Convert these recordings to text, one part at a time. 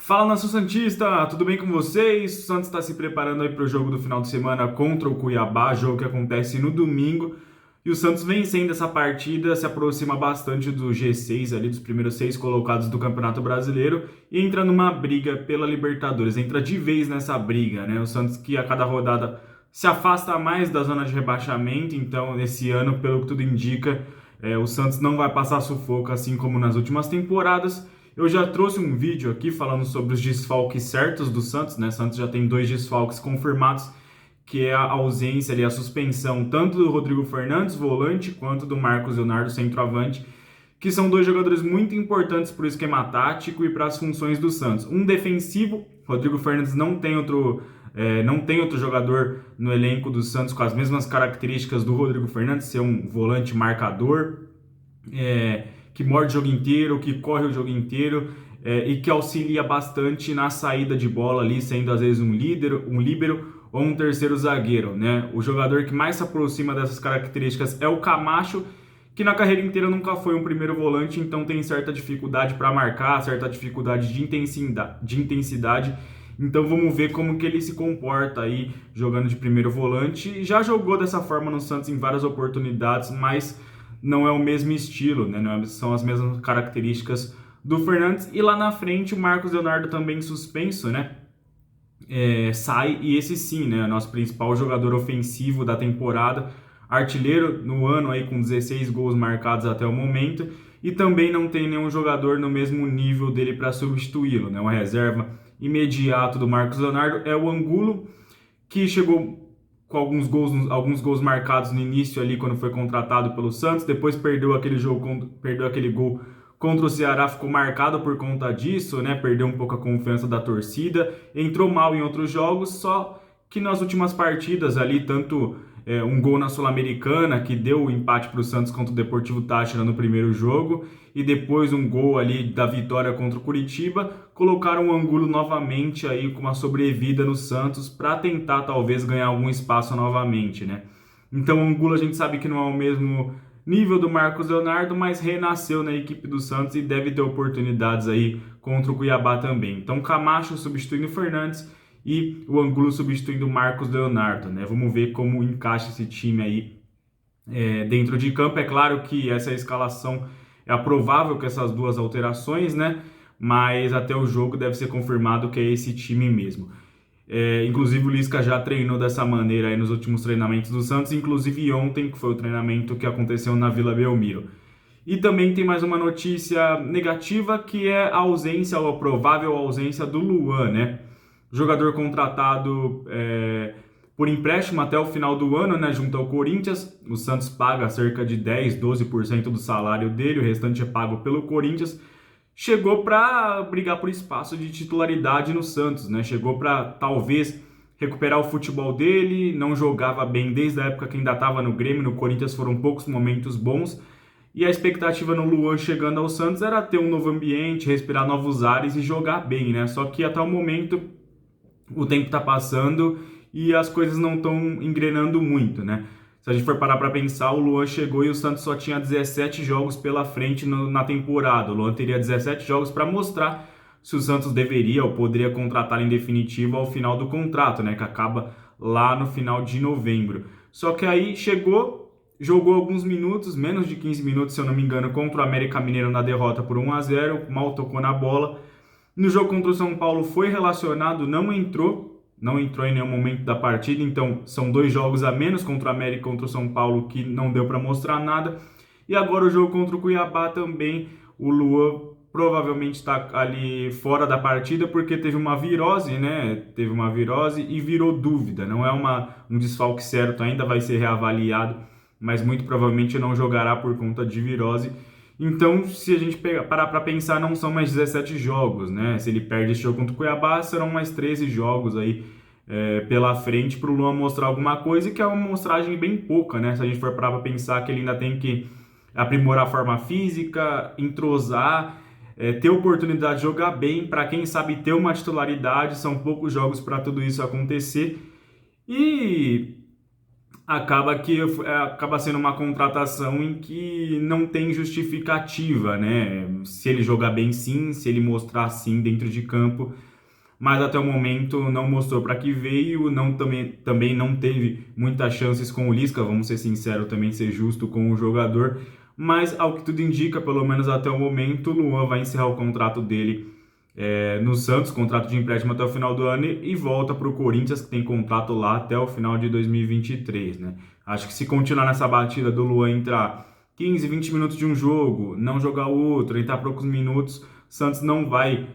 Fala, nação santista, tudo bem com vocês? O Santos está se preparando aí para o jogo do final de semana contra o Cuiabá, jogo que acontece no domingo. E o Santos vencendo essa partida se aproxima bastante do G6 ali, dos primeiros 6 colocados do Campeonato Brasileiro e entra numa briga pela Libertadores, entra de vez nessa briga, né? O Santos que a cada rodada se afasta mais da zona de rebaixamento, então esse ano, pelo que tudo indica, o Santos não vai passar sufoco assim como nas últimas temporadas. Eu já trouxe um vídeo aqui falando sobre os desfalques certos do Santos, né? O Santos já tem 2 desfalques confirmados, que é a ausência ali, a suspensão tanto do Rodrigo Fernandes, volante, quanto do Marcos Leonardo, centroavante, que são 2 jogadores muito importantes para o esquema tático e para as funções do Santos. Um defensivo, Rodrigo Fernandes não tem outro jogador no elenco do Santos com as mesmas características do Rodrigo Fernandes, ser um volante marcador, que morde o jogo inteiro, que corre o jogo inteiro, e que auxilia bastante na saída de bola ali, sendo às vezes um líbero ou um terceiro zagueiro, né? O jogador que mais se aproxima dessas características é o Camacho, que na carreira inteira nunca foi um primeiro volante, então tem certa dificuldade para marcar, certa dificuldade de intensidade. Então vamos ver como que ele se comporta aí jogando de primeiro volante. Já jogou dessa forma no Santos em várias oportunidades, mas não é o mesmo estilo, né? Não são as mesmas características do Fernandes. E lá na frente o Marcos Leonardo também suspenso, né? Sai, e esse sim, né? Nosso principal jogador ofensivo da temporada, artilheiro no ano aí com 16 gols marcados até o momento, e também não tem nenhum jogador no mesmo nível dele para substituí-lo, né? Uma reserva imediato do Marcos Leonardo é o Angulo, que chegou com alguns gols marcados no início ali quando foi contratado pelo Santos, depois perdeu aquele gol contra o Ceará, ficou marcado por conta disso, né? Perdeu um pouco a confiança da torcida, entrou mal em outros jogos, só que nas últimas partidas ali, tanto um gol na Sul-Americana, que deu o empate para o Santos contra o Deportivo Táchira no primeiro jogo, e depois um gol ali da vitória contra o Curitiba, colocaram o Angulo novamente aí com uma sobrevida no Santos para tentar talvez ganhar algum espaço novamente, né? Então o Angulo a gente sabe que não é o mesmo nível do Marcos Leonardo, mas renasceu na equipe do Santos e deve ter oportunidades aí contra o Cuiabá também. Então Camacho substituindo o Fernandes e o Angulo substituindo o Marcos Leonardo, né? Vamos ver como encaixa esse time aí dentro de campo. É claro que essa escalação é provável com essas 2 alterações, né? Mas até o jogo deve ser confirmado que é esse time mesmo. Inclusive o Lisca já treinou dessa maneira aí nos últimos treinamentos do Santos, inclusive ontem, que foi o treinamento que aconteceu na Vila Belmiro. E também tem mais uma notícia negativa, que é a ausência, ou a provável ausência do Luan, né? Jogador contratado por empréstimo até o final do ano, né, junto ao Corinthians. O Santos paga cerca de 10, 12% do salário dele, o restante é pago pelo Corinthians. Chegou para brigar por espaço de titularidade no Santos, né? Chegou para talvez recuperar o futebol dele, não jogava bem desde a época que ainda estava no Grêmio, no Corinthians foram poucos momentos bons, e a expectativa no Luan chegando ao Santos era ter um novo ambiente, respirar novos ares e jogar bem, né? Só que até o momento o tempo está passando e as coisas não estão engrenando muito, né? Se a gente for parar para pensar, o Luan chegou e o Santos só tinha 17 jogos pela frente na temporada. O Luan teria 17 jogos para mostrar se o Santos deveria ou poderia contratá-lo em definitivo ao final do contrato, né? Que acaba lá no final de novembro. Só que aí chegou, jogou alguns minutos, menos de 15 minutos, se eu não me engano, contra o América Mineiro na derrota por 1-0, mal tocou na bola. No jogo contra o São Paulo foi relacionado, não entrou em nenhum momento da partida, então são 2 jogos a menos contra o América e contra o São Paulo que não deu para mostrar nada. E agora o jogo contra o Cuiabá também, o Luan provavelmente está ali fora da partida porque teve uma virose, né? Teve uma virose e virou dúvida, não é um desfalque certo, ainda vai ser reavaliado, mas muito provavelmente não jogará por conta de virose. Então, se a gente parar para pensar, não são mais 17 jogos, né? Se ele perde esse jogo contra o Cuiabá, serão mais 13 jogos aí pela frente para o Luan mostrar alguma coisa, que é uma mostragem bem pouca, né? Se a gente for parar para pensar que ele ainda tem que aprimorar a forma física, entrosar, ter oportunidade de jogar bem, para quem sabe ter uma titularidade, são poucos jogos para tudo isso acontecer. E acaba sendo uma contratação em que não tem justificativa, né? Se ele jogar bem sim, se ele mostrar sim dentro de campo, mas até o momento não mostrou para que veio, também não teve muitas chances com o Lisca, vamos ser sinceros, também ser justo com o jogador, mas ao que tudo indica, pelo menos até o momento, o Luan vai encerrar o contrato dele no Santos, contrato de empréstimo até o final do ano, e volta para o Corinthians, que tem contrato lá até o final de 2023, né? Acho que se continuar nessa batida do Luan entrar 15, 20 minutos de um jogo, não jogar outro, entrar poucos minutos, Santos não vai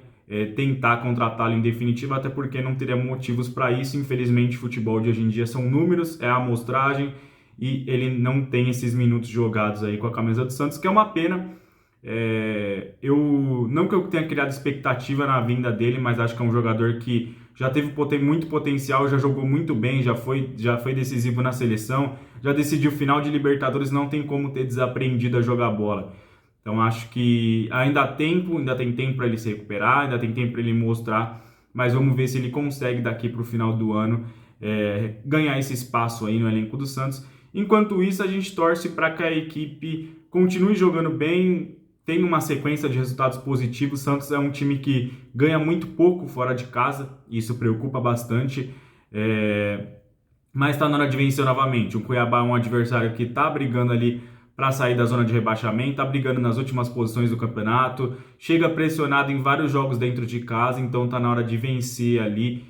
tentar contratá-lo em definitivo, até porque não teria motivos para isso. Infelizmente, o futebol de hoje em dia são números, é a amostragem, e ele não tem esses minutos jogados aí com a camisa do Santos, que é uma pena. Não que eu tenha criado expectativa na vinda dele, mas acho que é um jogador que já teve muito potencial, já jogou muito bem, já foi decisivo na seleção, já decidiu final de Libertadores, não tem como ter desaprendido a jogar bola. Então acho que ainda tem tempo para ele se recuperar, ainda tem tempo para ele mostrar, mas vamos ver se ele consegue daqui para o final do ano ganhar esse espaço aí no elenco do Santos. Enquanto isso, a gente torce para que a equipe continue jogando bem, tem uma sequência de resultados positivos. O Santos é um time que ganha muito pouco fora de casa, e isso preocupa bastante, mas está na hora de vencer novamente. O Cuiabá é um adversário que está brigando ali para sair da zona de rebaixamento, está brigando nas últimas posições do campeonato, chega pressionado em vários jogos dentro de casa, então está na hora de vencer ali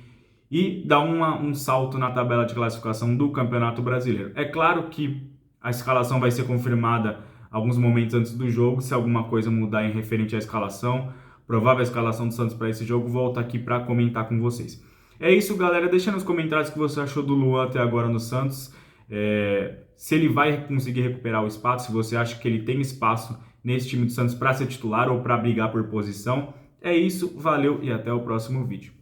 e dar um salto na tabela de classificação do Campeonato Brasileiro. É claro que a escalação vai ser confirmada alguns momentos antes do jogo. Se alguma coisa mudar em referente à escalação, provável escalação do Santos para esse jogo, volto aqui para comentar com vocês. É isso, galera. Deixa nos comentários o que você achou do Luan até agora no Santos. Se ele vai conseguir recuperar o espaço, se você acha que ele tem espaço nesse time do Santos para ser titular ou para brigar por posição. É isso, valeu e até o próximo vídeo.